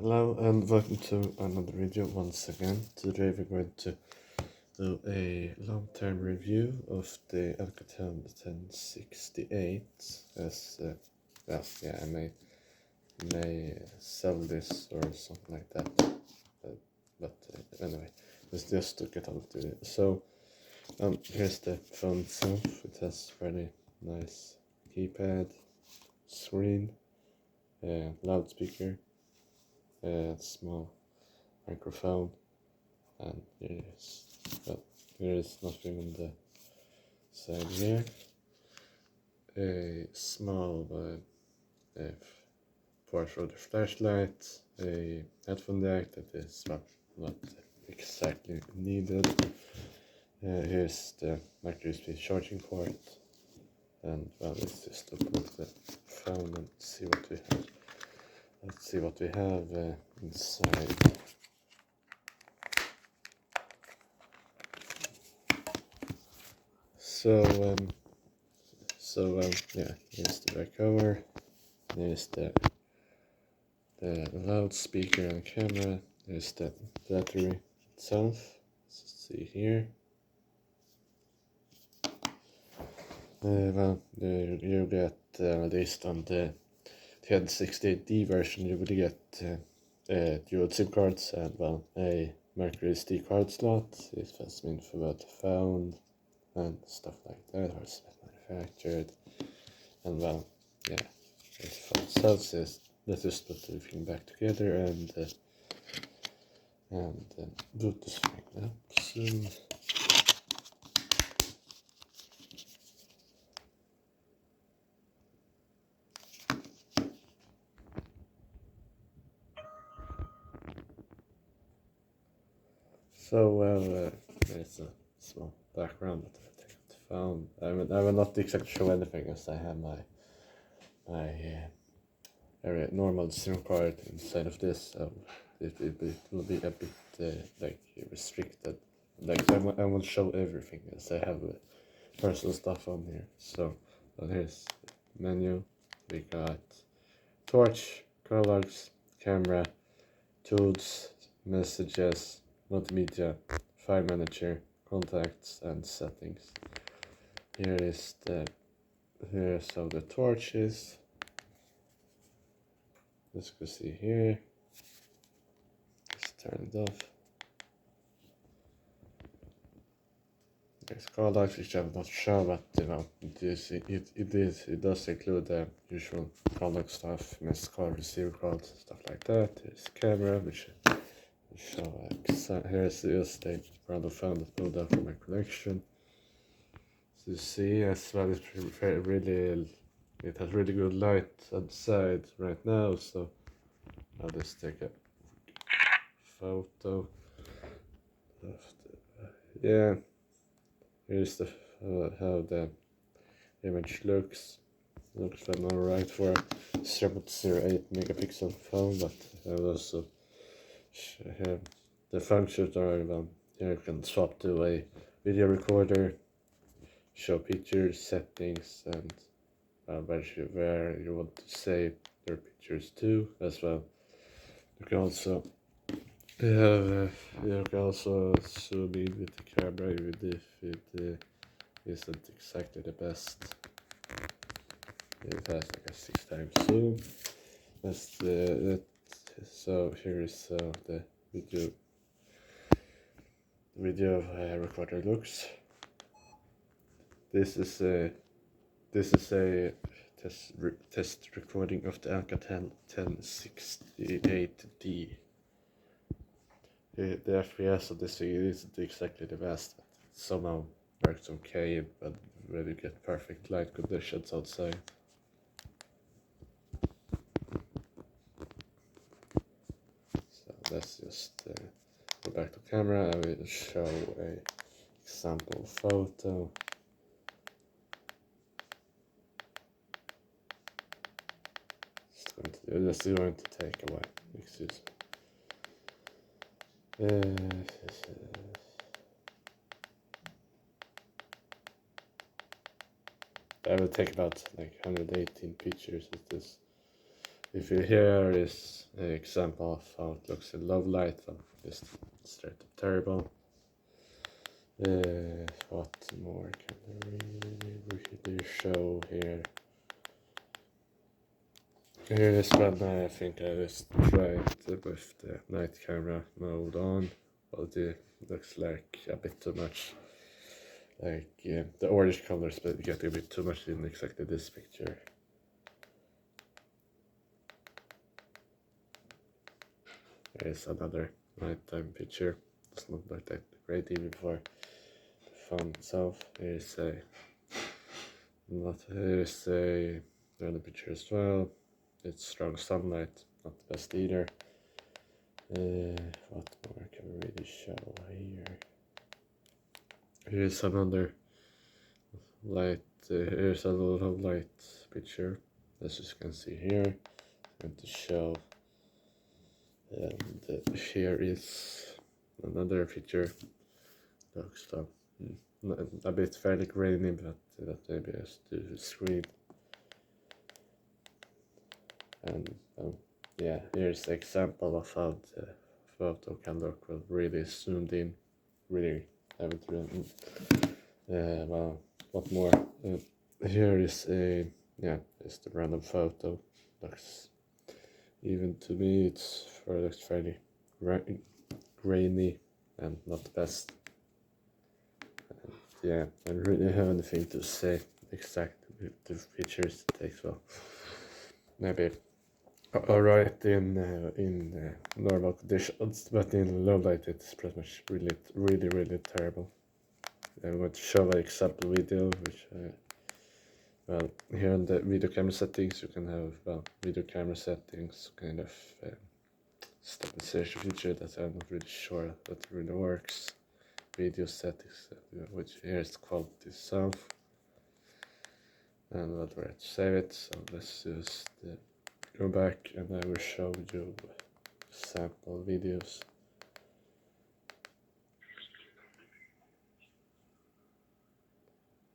Hello and welcome to another video once again. Today we're going to do a long-term review of the Alcatel 1068 I may sell this or something like that, anyway, let's just get on to it. So here's the phone itself. It has very nice keypad, screen, loudspeaker, small microphone, and there is nothing on the side here. A small port for the flashlight, a headphone jack that is not exactly needed. Here's the micro USB charging port, and let's just open up the phone and see what we have. Let's see what we have inside. Yeah, here's the back cover. There's the loudspeaker and camera. There's the battery itself. Let's see here. You get at least on the 1068D version, you will get dual SIM cards and a micro SD card slot. It has been for the phone and stuff like that, or it's manufactured. And yeah, the phone itself is let's just put everything back together and boot this thing up soon. There's a small background that I take the phone. I will not exactly show anything as I have my very normal SIM card inside of this, so it will be a bit restricted. I will show everything as I have personal stuff on here. So here's the menu. We got torch, call logs, camera, tools, messages, multimedia, file manager, contacts, and settings. Here's how the torch is. Let's go see here. Let's turn it off. There's call logs, which I will not show, but it does include the usual call log stuff, missed call, receive calls, stuff like that. There's camera, which here's just a random phone that pulled out from my collection. So you see as well, it has really good light outside right now, so I'll just take a photo of yeah. Here's how the image looks. Looks like alright for a 0.08 megapixel phone, but I will also have the functions are here you can swap to a video recorder, show pictures, settings, and where you want to save your pictures to as well. You can also zoom in with the camera even if it isn't exactly the best. It has like a 6 times zoom. So here is the video recorder looks. This is a test recording of the Alcatel 1068D. The FPS of this thing isn't exactly the best, but it somehow works okay, but when you get perfect light conditions outside. So let's just go back to camera. I will show a example photo. This is going to take a while. Excuse me. I will take about like 118 pictures of this if you here is an example of how it looks in low light, just straight up terrible. What more can I really show here? Here is when I think I just tried with the night camera mode on, but it looks like a bit too much. Like the orange colors, but getting a bit too much in exactly this picture. Here's another nighttime picture. It's not like that great even for the phone itself. Here's a another picture as well. It's strong sunlight, not the best either. What more can we really show here? Here's another light. Here's a low light picture, as you can see here. I'm going to show. And here is another picture. Looks a bit fairly grainy, but that maybe has to do the screen. And yeah, here's the example of how the photo can look really zoomed in, really haven't well, what more? Here is just a random photo. Looks, even to me, looks fairly grainy and not the best. And yeah, I don't really have anything to say exact the features it takes. Well, maybe alright in normal conditions, but in low light it's pretty much really terrible. I'm going to show an example video, which well, here in the video camera settings you can have video camera settings, kind of stabilization feature that I'm not really sure that really works. Video settings, which here is quality itself, and what we're to save it. So let's just go back and I will show you sample videos.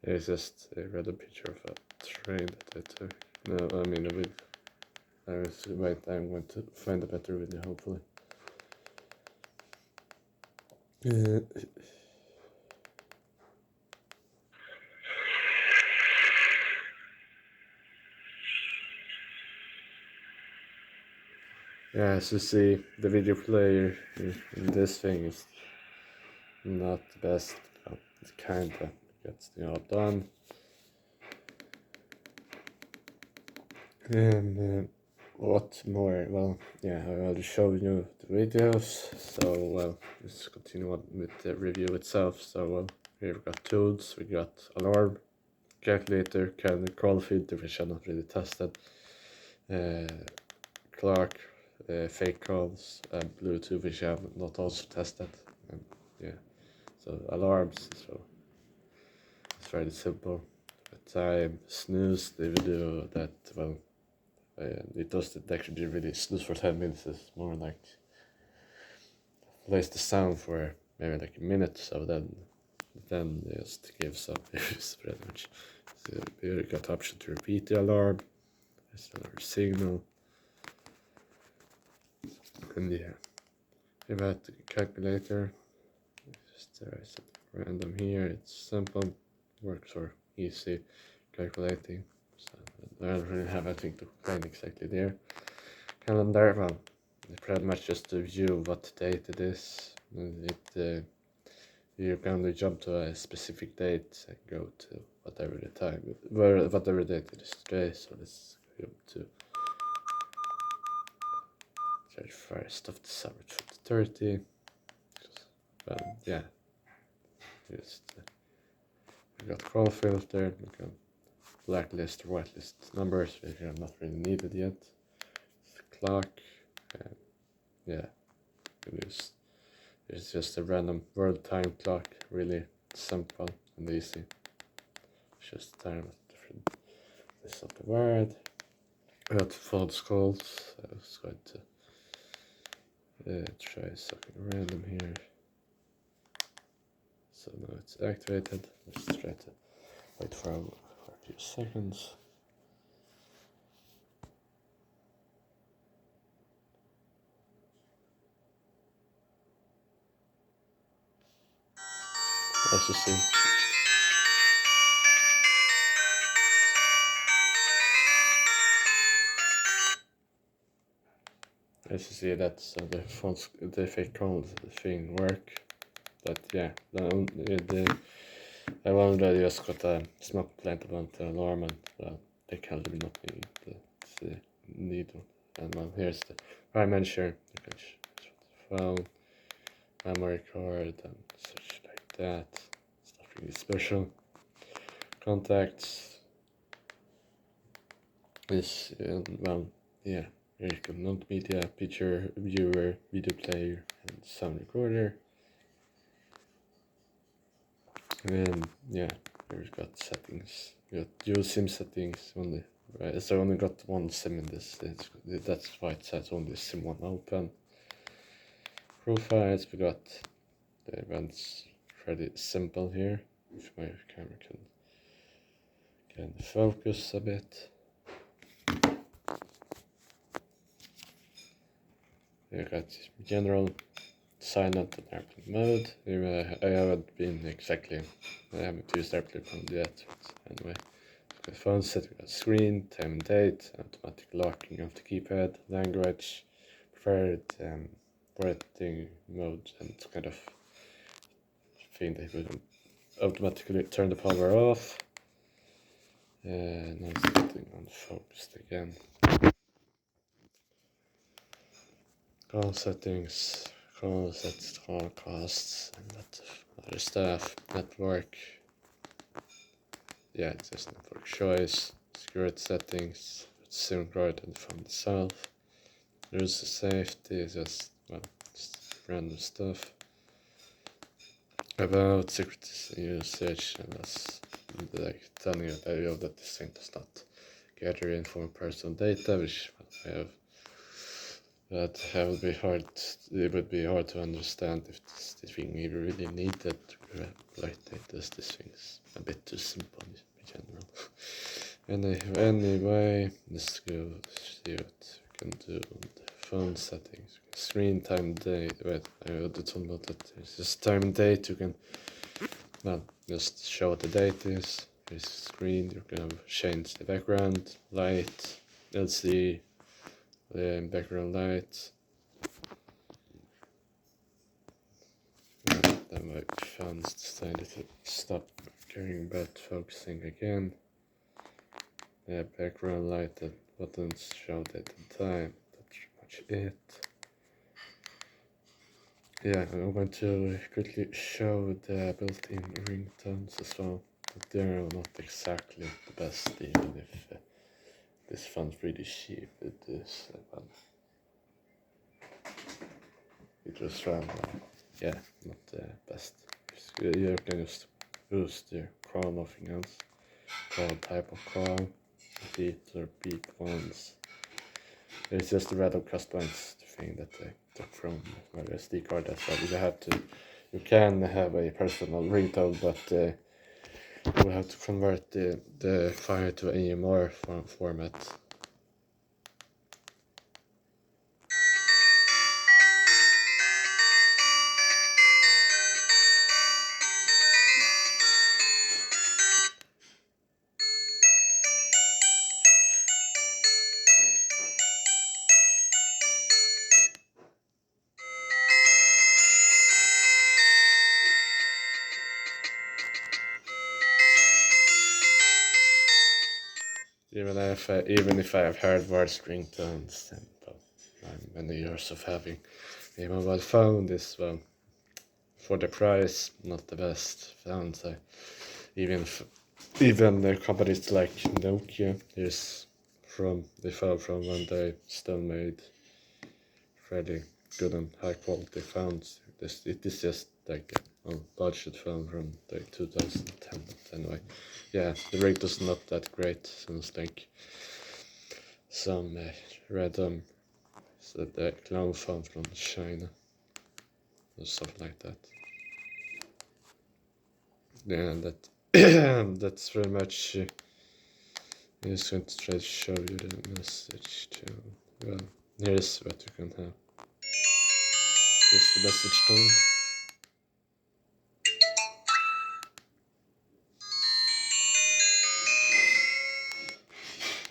Here's just a random picture of a train that I took. No, I mean a video. I'm going to find a better video, hopefully. Yeah, as you see, the video player in this thing is not the best, but it kinda gets the job done. And what more? Well, yeah, I already showed you the videos, so well, let's continue on with the review itself. So well, here we've got tools, we got alarm, calculator, calendar, call filter, which I not really tested, clock, fake calls, and Bluetooth, which I have not also tested. And yeah, so alarms, so it's fairly simple. Time, snooze, they will do that, well, it doesn't actually really snooze for 10 minutes, it's more like plays the sound for maybe like a minute, so then just gives up. It's pretty much. So you got the option to repeat the alarm. There's another signal. And yeah, about the calculator, just there's random here. It's simple, works for easy calculating. So I don't really have anything to explain exactly there. Calendar, well, it's pretty much just to view what date it is. You can only jump to a specific date and go to whatever the time, whatever date it is today. So let's go to 31st of December 2030. Yeah, just we got call filter, we got blacklist or whitelist numbers, which are not really needed yet. Clock, and yeah, it's just a random world time clock, really simple and easy. It's just time at different this of the word. I got false calls. I was going to try something random here. So now it's activated. Let's try to wait for a few seconds. as you see. As you see, that's the fake code thing work. But yeah, I already just got a smoke complaint about the alarm, and they can't really not be the needle. And well, here's the prime manager. You can choose the phone, memory card, and such like that. It's not really special. Contacts. This, well, yeah. Here you can multimedia, picture viewer, video player, and sound recorder. And yeah, here we've got settings. We got dual SIM settings only. Right, so I only got one SIM in this. That's why it says only SIM 1 open. Profiles, we got the events pretty simple here. If my camera can focus a bit. We got general, silent, and airplane mode. I haven't been exactly. I haven't used airplane mode yet. But anyway, we got phone set. We got screen, time and date, automatic locking of the keypad, language, preferred writing mode, and kind of thing that would automatically turn the power off. Now it's getting unfocused again. Call settings, call sets, call costs, and that other stuff. Network. Yeah, it says network choice, security settings, SIM card and the phone itself. Rules of safety, just random stuff. About secret usage, and that's like telling you that this thing does not gather and inform personal data, which I have. That would be hard. It would be hard to understand if this thing really needed to collect data. This thing's a bit too simple in general. Anyway, let's go see what we can do on the phone settings. Screen time date. Wait, I already told you that there's just time and date. You can just show what the date is. Here's screen. You can change the background, light, LCD. The background light. Then my fans decided to stop caring about focusing again. The background light, the buttons show date and time. That's pretty much it. Yeah, I'm going to quickly show the built-in ringtones as well. But they're not exactly the best, even if this phone's pretty cheap. It is. It was run, yeah, not the best. You can just boost your call, nothing else. Call type of call, beat or beat ones. It's just a random customized thing that I took from my SD card as well. You can have a personal ringtone, but you will have to convert the file to AMR format. Even if I have heard worse ringtones, and many years of having a mobile phone, this for the price, not the best sounds. Even the companies like Nokia they fell from when they still made fairly good and high quality phones. It is just like a budget phone from like 2010. But anyway, yeah, the rate is not that great. Sounds like some random clone phone from China or something like that. Yeah, that's very much. I'm just going to try to show you the message too. Well, here's what you can have. Here's the message tone.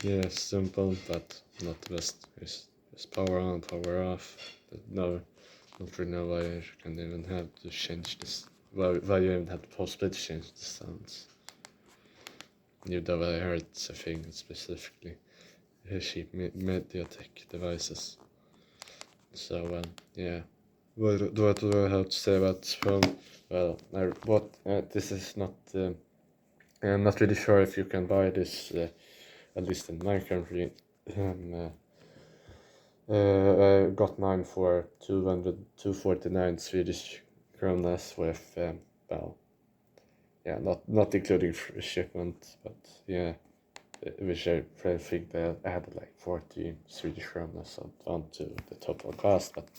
yeah, simple, but not the best. It's power on, power off. No, not really know why you can even have to change this. Why you even have the possibility to change the sounds. You know, I heard a thing specifically cheap MediaTek devices. So yeah, what do I have to say about this phone? Well, this is not. I'm not really sure if you can buy this, at least in my country. I got mine for 249 Swedish kronas with, well, yeah, not including shipment, but yeah, which I think that I had like 40 Swedish kronas onto the total cost. But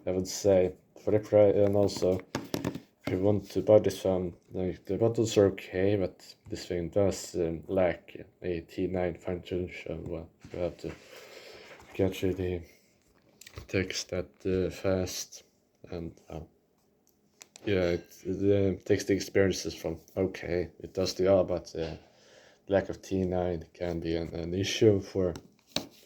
I would say for the price, and also if you want to buy this phone, like the buttons are okay, but this thing does lack a T9 function, so well, you have to get the text that fast, and yeah, it takes the experiences from okay, it does the job, but lack of T9 can be an issue for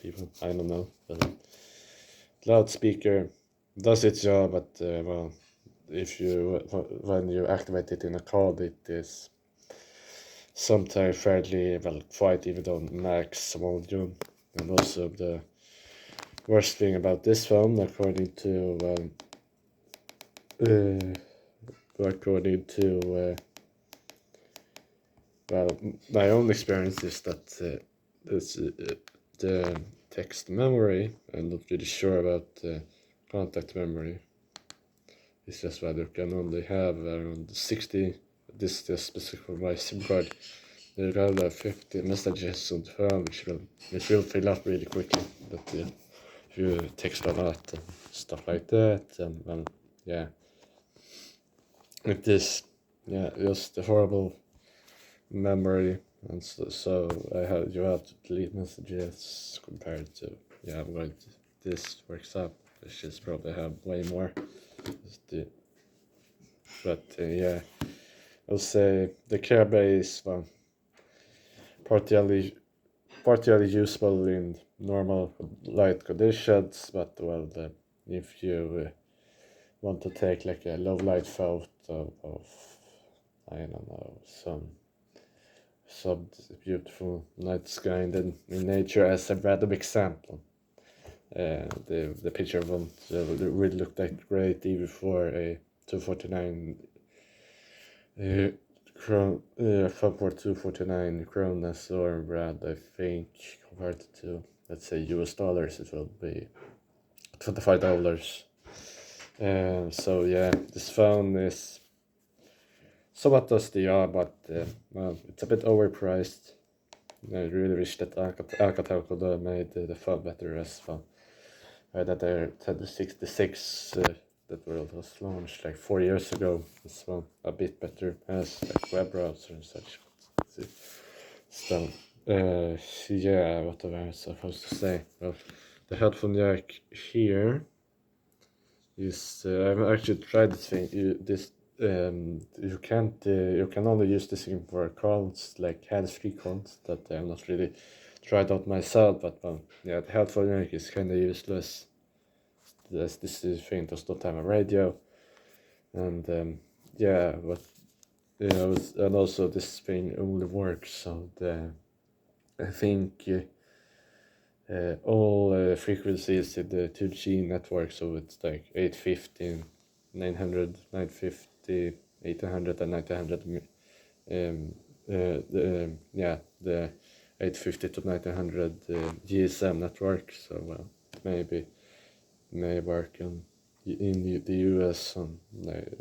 people. I don't know, but loudspeaker does its job, but well, if you when you activate it in a call, it is sometimes fairly well quiet, even though max volume. And also the worst thing about this phone, according to well, my own experience is that the text memory. I'm not really sure about the contact memory. It's just that you can only have around 60. This is just specific for my SIM card. You can have 50 messages on the phone, which will fill up really quickly. But if you text a lot and stuff like that, well, yeah, it is just a horrible memory, and so you have to delete messages compared to I'm going to this works up, which is probably have way more. But yeah, I'll say the care base, well, partially usable in normal light conditions, but well, if you want to take like a low light photo of I don't know some beautiful night sky in nature as a random example. The picture won't really look that great even for a 249 for 249 kronas or rad. I think compared to let's say US dollars it will be $25. So yeah, this phone is somewhat does the job, but well, it's a bit overpriced. I really wish that Alcatel could have made the phone better as well. That their 1066 that was launched like 4 years ago as well, a bit better as like web browser and such. So, yeah, what am I supposed to say? Well, the headphone jack here is I've actually tried this thing. You can't you can only use this thing for calls like hands-free calls that I'm not really tried out myself, but yeah, the headphone jack is kind of useless. This thing does not have a radio, and yeah, but and also this thing only works so I think all frequencies in the 2G network, so it's like 850, 900, 950, 1800 and 1900. The 850 to 1900 GSM network, so well, maybe may work in the US.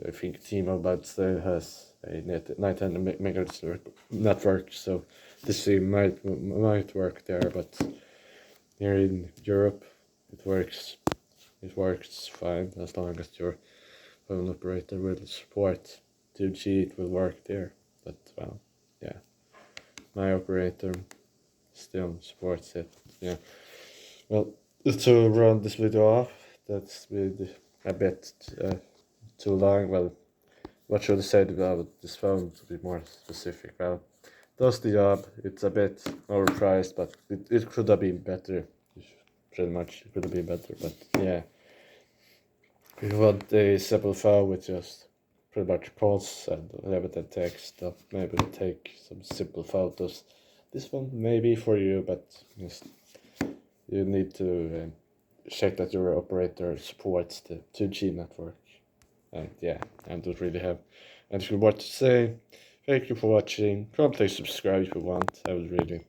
I think T-Mobile still has a 900 megahertz network, so this thing might work there, but here in Europe it works fine as long as your phone operator will support 2G. It will work there, but well, yeah, my operator still supports it. Yeah, well, to round this video off, that's been a bit too long. Well, what should I say about this phone to be more specific? Well, does the job. It's a bit overpriced, but it could have been better. Pretty much, it could have been better. But yeah, if you want a simple file with just pretty much pause and limited text, maybe take some simple photos. This one may be for you, but just you need to check that your operator supports the 2G network. And yeah, I don't really have anything more to say. Thank you for watching. Probably subscribe if you want. I would really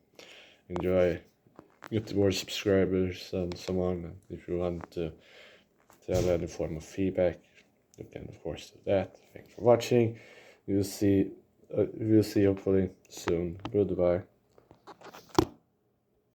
enjoy getting more subscribers and so on. And if you want to have any form of feedback, you can of course do that. Thanks for watching. We'll see hopefully soon. Goodbye.